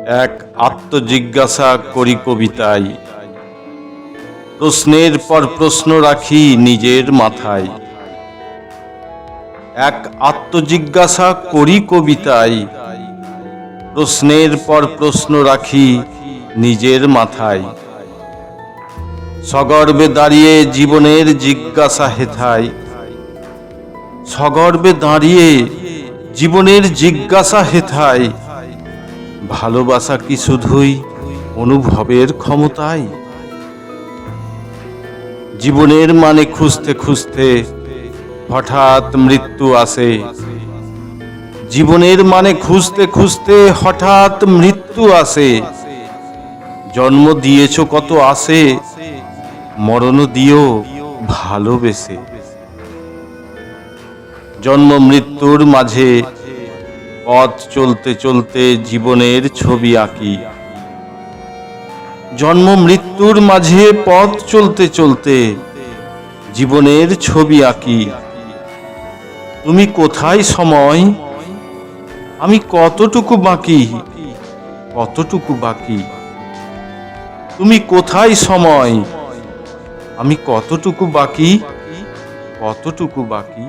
এক আত্মজিজ্ঞাসা করি কবিতায়, প্রশ্নের পর প্রশ্ন রাখি নিজের মাথায়। এক আত্মজিজ্ঞাসা করি কবিতায়, প্রশ্নের পর প্রশ্ন রাখি নিজের মাথায়। সগর্বে দাঁড়িয়ে জীবনের জিজ্ঞাসা হেথায়, সগর্বে দাঁড়িয়ে জীবনের জিজ্ঞাসা হেথায়। ভালোবাসা কি শুধুই অনুভবের ক্ষমতায়? জীবনের মানে খুঁজতে খুঁজতে হঠাৎ মৃত্যু আসে। জীবনের মানে খুঁজতে খুঁজতে হঠাৎ মৃত্যু আসে। জন্ম দিয়েছ কত আসে, মরণ দিও ভালোবেসে। জন্ম মৃত্যুর মাঝে পথ চলতে চলতে জীবনের ছবি আঁকি। জন্ম মৃত্যুর মাঝে পথ চলতে চলতে জীবনের ছবি আঁকি। তুমি কোথায় সময়, আমি কতটুকু বাকি, কতটুকু বাকি। তুমি কোথায় সময়, আমি কতটুকু বাকি, কতটুকু বাকি।